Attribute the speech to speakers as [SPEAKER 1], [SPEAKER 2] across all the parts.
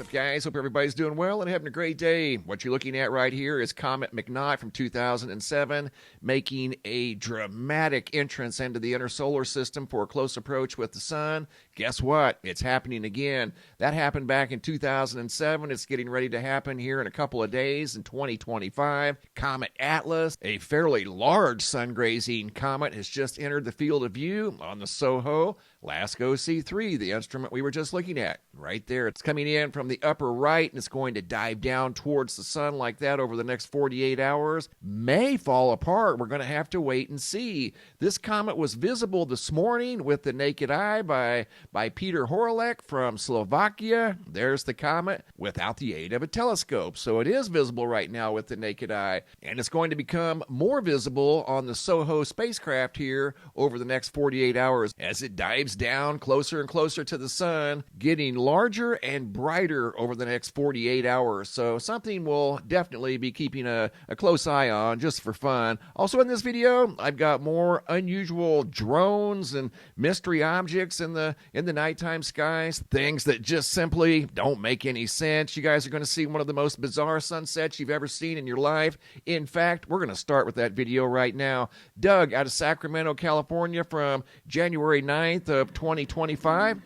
[SPEAKER 1] What's up, guys? Hope everybody's doing well and having a great day. What you're looking at right here is Comet MCN from 2007 making a dramatic entrance into the inner solar system for a close approach with the sun. Guess what? It's happening again. That happened back in 2007. It's getting ready to happen here in a couple of days in 2025. Comet Atlas, a fairly large sun-grazing comet, has just entered the field of view on the SOHO LASCO C3, the instrument we were just looking at. Right there. It's coming in from the upper right, and it's going to dive down towards the sun like that over the next 48 hours. May fall apart. We're going to have to wait and see. This comet was visible this morning with the naked eye by Peter Horolek from Slovakia. There's the comet without the aid of a telescope. So it is visible right now with the naked eye, and it's going to become more visible on the SOHO spacecraft here over the next 48 hours as it dives down closer and closer to the sun, getting larger and brighter over the next 48 hours. So something we'll definitely be keeping a close eye on just for fun. Also in this video, I've got more unusual drones and mystery objects in the nighttime skies, things that just simply don't make any sense. You guys are going to see one of the most bizarre sunsets you've ever seen in your life. In fact, we're going to start with that video right now. Doug out of Sacramento, California from January 9th of 2025.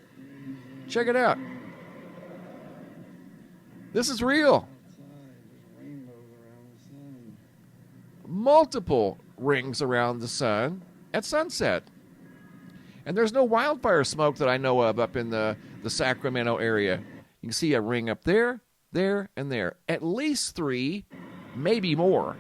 [SPEAKER 1] Check it out. This is real. Multiple rings around the sun at sunset. And there's no wildfire smoke that I know of up in the Sacramento area. You can see a ring up there, there, and there. At least 3, maybe more.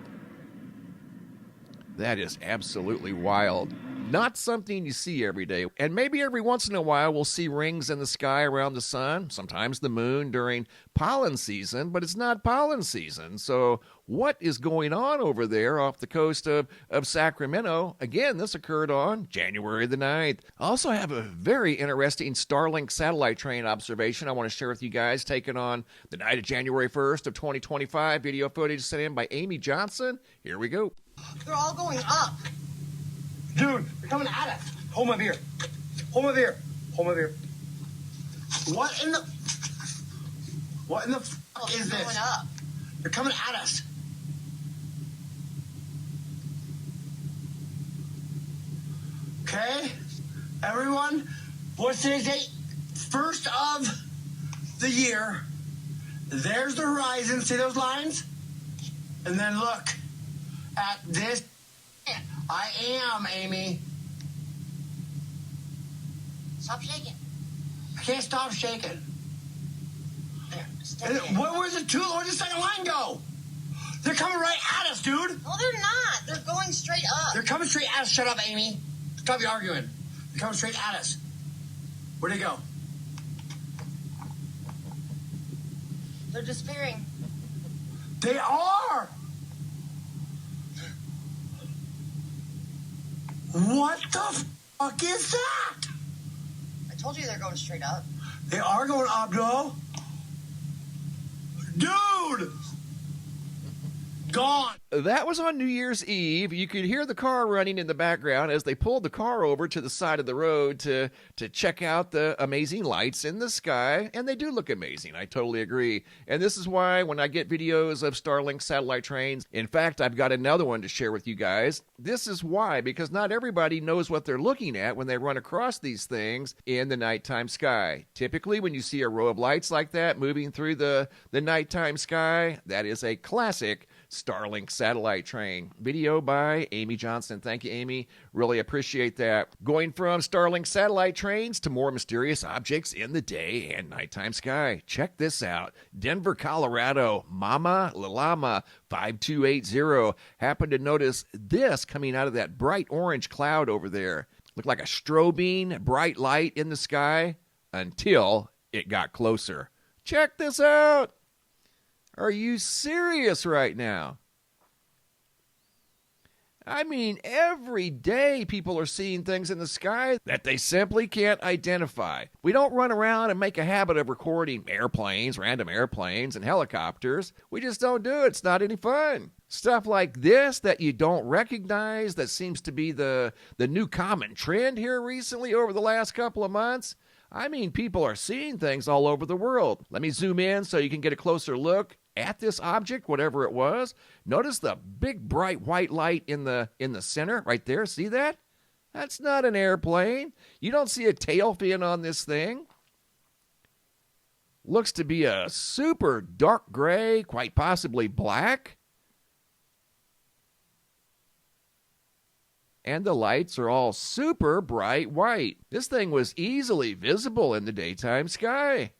[SPEAKER 1] That is absolutely wild. Not something you see every day. And maybe every once in a while we'll see rings in the sky around the sun, sometimes the moon during pollen season, but it's not pollen season. So what is going on over there off the coast of Sacramento? Again, this occurred on January the 9th. I also have a very interesting Starlink satellite train observation I want to share with you guys, taken on the night of January 1st of 2025. Video footage sent in by Amy Johnson. Here we go.
[SPEAKER 2] They're all going up.
[SPEAKER 3] Dude, they're coming at us. Hold my beer. Hold my beer. Hold my beer. What in the fuck is this?
[SPEAKER 2] Going up.
[SPEAKER 3] They're coming at us. Okay, everyone. What's today's date? 1st of the year. There's the horizon. See those lines? And then look at this. I am, Amy.
[SPEAKER 2] Stop shaking.
[SPEAKER 3] I can't stop shaking.
[SPEAKER 2] There, stay there.
[SPEAKER 3] Where's the two? Where's the second line go? They're coming right at us, dude.
[SPEAKER 2] No, they're not. They're going straight up.
[SPEAKER 3] They're coming straight at us. Shut up, Amy. Stop your arguing. They're coming straight at us. Where'd they go?
[SPEAKER 2] They're disappearing.
[SPEAKER 3] They are. What the fuck is that?
[SPEAKER 2] I told you they're going straight up.
[SPEAKER 3] They are going up, though. Dude! Gone.
[SPEAKER 1] That was on New Year's Eve. You could hear the car running in the background as they pulled the car over to the side of the road to check out the amazing lights in the sky. And they do look amazing. I totally agree. And this is why when I get videos of Starlink satellite trains, in fact, I've got another one to share with you guys. This is why, because not everybody knows what they're looking at when they run across these things in the nighttime sky. Typically, when you see a row of lights like that moving through the nighttime sky, that is a classic Starlink satellite train. Video by Amy Johnson. Thank you, Amy. Really appreciate that. Going from Starlink satellite trains to more mysterious objects in the day and nighttime sky. Check this out. Denver, Colorado. Mama Lalama 5280 happened to notice this coming out of that bright orange cloud over there. Looked like a strobing bright light in the sky until it got closer. Check this out. Are you serious right now? I mean, every day people are seeing things in the sky that they simply can't identify. We don't run around and make a habit of recording airplanes, random airplanes, and helicopters. We just don't do it. It's not any fun. Stuff like this that you don't recognize, that seems to be the new common trend here recently over the last couple of months. I mean, people are seeing things all over the world. Let me zoom in so you can get a closer look at this object, whatever it was. Notice the big bright white light in the center right there. See that? That's not an airplane. You don't see a tail fin on this thing. Looks to be a super dark gray, quite possibly black. And the lights are all super bright white. This thing was easily visible in the daytime sky.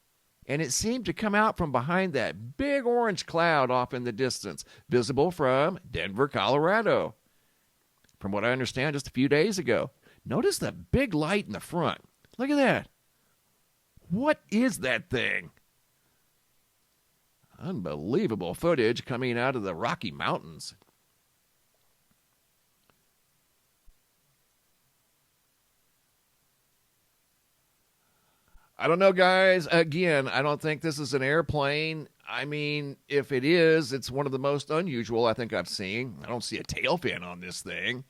[SPEAKER 1] And it seemed to come out from behind that big orange cloud off in the distance, visible from Denver, Colorado. From what I understand, just a few days ago. Notice the big light in the front. Look at that. What is that thing? Unbelievable footage coming out of the Rocky Mountains. I don't know, guys. Again, I don't think this is an airplane. I mean, if it is, it's one of the most unusual I think I've seen. I don't see a tail fin on this thing.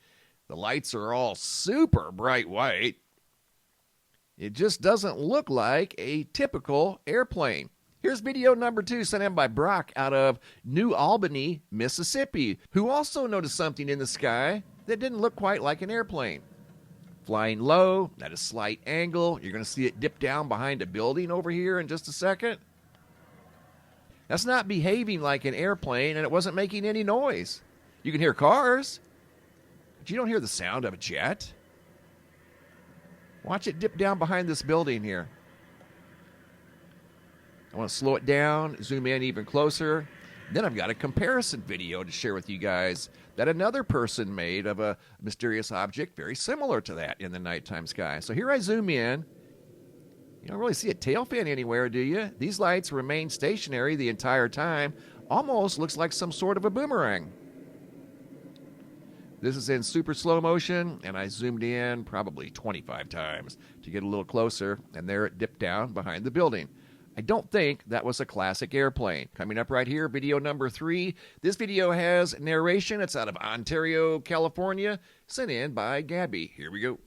[SPEAKER 1] The lights are all super bright white. It just doesn't look like a typical airplane. Here's video number 2 sent in by Brock out of New Albany, Mississippi, who also noticed something in the sky that didn't look quite like an airplane. Flying low, at a slight angle. You're going to see it dip down behind a building over here in just a second. That's not behaving like an airplane, and it wasn't making any noise. You can hear cars, but you don't hear the sound of a jet. Watch it dip down behind this building here. I want to slow it down, zoom in even closer. Then I've got a comparison video to share with you guys that another person made of a mysterious object very similar to that in the nighttime sky. So here I zoom in. You don't really see a tail fin anywhere, do you? These lights remain stationary the entire time. Almost looks like some sort of a boomerang. This is in super slow motion, and I zoomed in probably 25 times to get a little closer, and there it dipped down behind the building. I don't think that was a classic airplane. Coming up right here, video number 3. This video has narration. It's out of Ontario, California, sent in by Gabby. Here we go.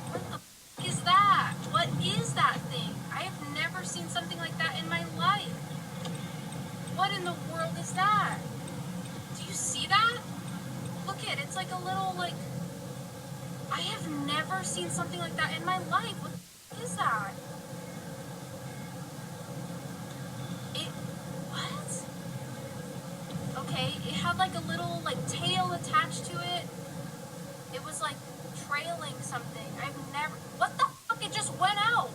[SPEAKER 4] What is that? What is that thing? I have never seen something like that in my life. What in the world is that? Do you see that? Look it, it's like a little, I have never seen something like that in my life. What is that? What? Okay, it had like a little tail attached to it. It was trailing something. What the fuck? It just went out.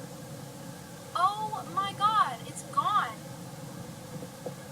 [SPEAKER 4] Oh my god, it's gone.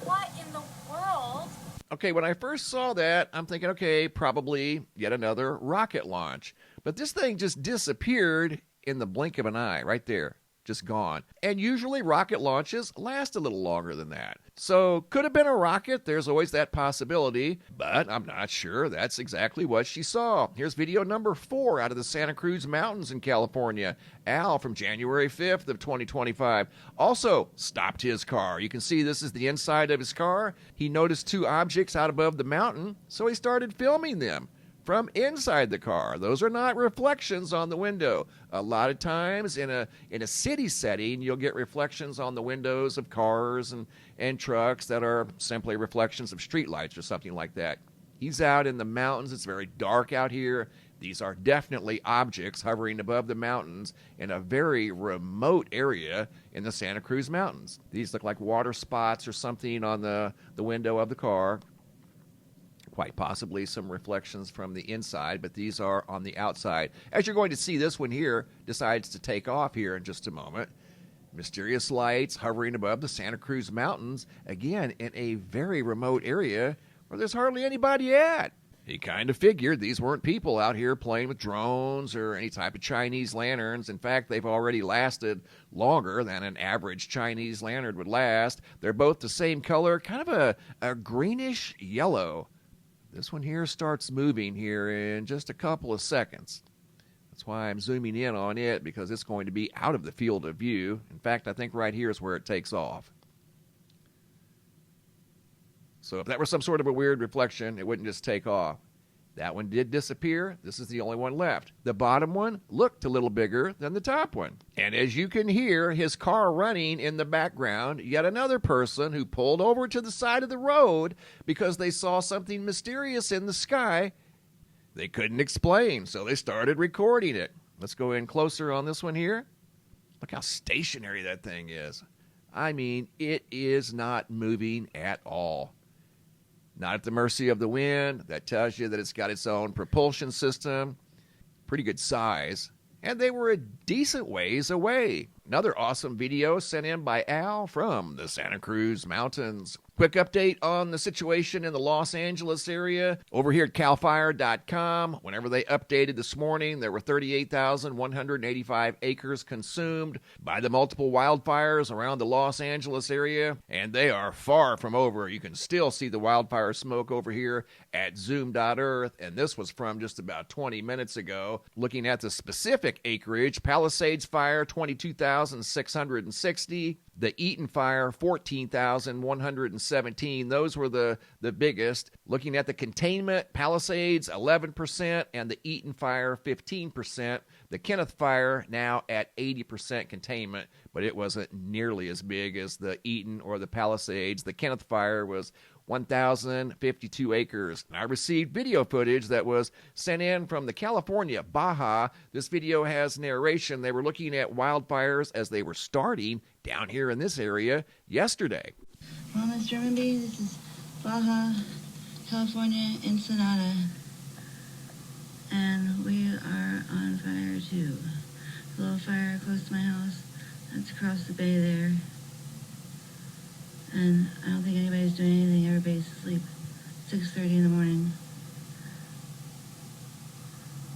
[SPEAKER 4] What in the world?
[SPEAKER 1] Okay, when I first saw that, I'm thinking, okay, probably yet another rocket launch. But this thing just disappeared in the blink of an eye, right there, just gone. And usually rocket launches last a little longer than that. So could have been a rocket, there's always that possibility, but I'm not sure that's exactly what she saw. Here's video number 4 out of the Santa Cruz Mountains in California. Al from January 5th of 2025 also stopped his car. You can see this is the inside of his car. He noticed 2 objects out above the mountain, so he started filming them from inside the car. Those are not reflections on the window. A lot of times in a city setting, you'll get reflections on the windows of cars and trucks that are simply reflections of streetlights or something like that. He's out in the mountains. It's very dark out here. These are definitely objects hovering above the mountains in a very remote area in the Santa Cruz Mountains. These look like water spots or something on the window of the car. Quite possibly some reflections from the inside, but these are on the outside. As you're going to see, this one here decides to take off here in just a moment. Mysterious lights hovering above the Santa Cruz Mountains, again, in a very remote area where there's hardly anybody at. He kind of figured these weren't people out here playing with drones or any type of Chinese lanterns. In fact, they've already lasted longer than an average Chinese lantern would last. They're both the same color, kind of a greenish yellow. This one here starts moving here in just a couple of seconds. That's why I'm zooming in on it, because it's going to be out of the field of view. In fact, I think right here is where it takes off. So if that were some sort of a weird reflection, it wouldn't just take off. That one did disappear. This is the only one left. The bottom one looked a little bigger than the top one. And as you can hear his car running in the background, yet another person who pulled over to the side of the road because they saw something mysterious in the sky they couldn't explain, so they started recording it. Let's go in closer on this one here. Look how stationary that thing is. I mean, it is not moving at all. Not at the mercy of the wind. That tells you that it's got its own propulsion system. Pretty good size. And they were a decent ways away. Another awesome video sent in by Al from the Santa Cruz Mountains. Quick update on the situation in the Los Angeles area. Over here at CalFire.com, whenever they updated this morning, there were 38,185 acres consumed by the multiple wildfires around the Los Angeles area, and they are far from over. You can still see the wildfire smoke over here at Zoom.Earth, and this was from just about 20 minutes ago. Looking at the specific acreage, Palisades Fire, 22,660. The Eaton Fire, 14,117. Those were the biggest. Looking at the containment, Palisades, 11%, and the Eaton Fire, 15%. The Kenneth Fire now at 80% containment, but it wasn't nearly as big as the Eaton or the Palisades. The Kenneth Fire was 1,052 acres. I received video footage that was sent in from the California Baja. This video has narration. They were looking at wildfires as they were starting down here in this area yesterday.
[SPEAKER 5] Mama's German Bee, this is Baja, California, Ensenada. And we are on fire too. A little fire close to my house. That's across the bay there. And I don't think anybody's doing anything. Everybody's asleep. 6:30 in the morning.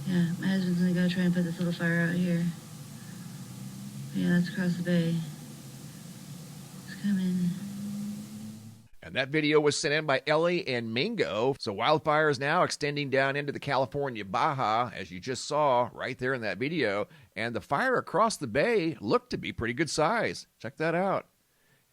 [SPEAKER 5] Yeah, my husband's gonna go try and put this little fire out here. Yeah, that's across the bay. It's coming.
[SPEAKER 1] And that video was sent in by Ellie and Mingo. So wildfire is now extending down into the California Baja, as you just saw right there in that video. And the fire across the bay looked to be pretty good size. Check that out.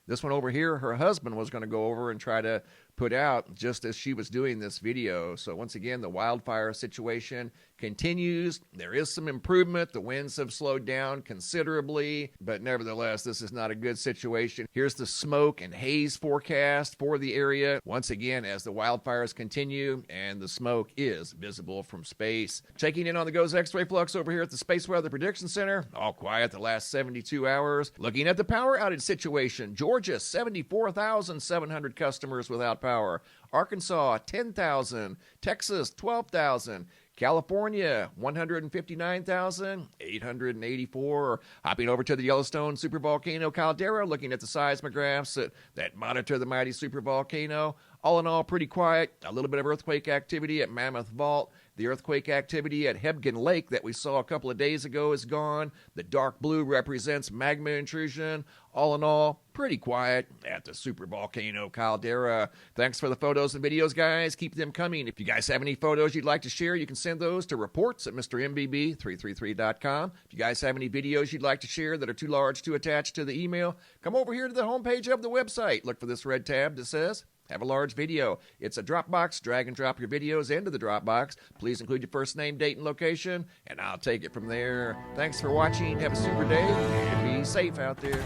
[SPEAKER 1] This one over here, her husband was going to go over and try to put out just as she was doing this video. So once again, the wildfire situation continues. There is some improvement. The winds have slowed down considerably, but nevertheless, this is not a good situation. Here's the smoke and haze forecast for the area. Once again, as the wildfires continue and the smoke is visible from space. Checking in on the GOES X-ray flux over here at the Space Weather Prediction Center. All quiet the last 72 hours. Looking at the power outage situation, Georgia, 74,700 customers without power. Arkansas, 10,000. Texas, 12,000. California, 159,884. Hopping over to the Yellowstone supervolcano caldera, looking at the seismographs that monitor the mighty supervolcano. All in all, pretty quiet. A little bit of earthquake activity at Mammoth Vault. The earthquake activity at Hebgen Lake that we saw a couple of days ago is gone. The dark blue represents magma intrusion. All in all, pretty quiet at the supervolcano caldera. Thanks for the photos and videos, guys. Keep them coming. If you guys have any photos you'd like to share, you can send those to reports at MrMBB333.com. If you guys have any videos you'd like to share that are too large to attach to the email, come over here to the homepage of the website. Look for this red tab that says have a large video. It's a Dropbox. Drag and drop your videos into the Dropbox. Please include your first name, date, and location, and I'll take it from there. Thanks for watching. Have a super day, and be safe out there.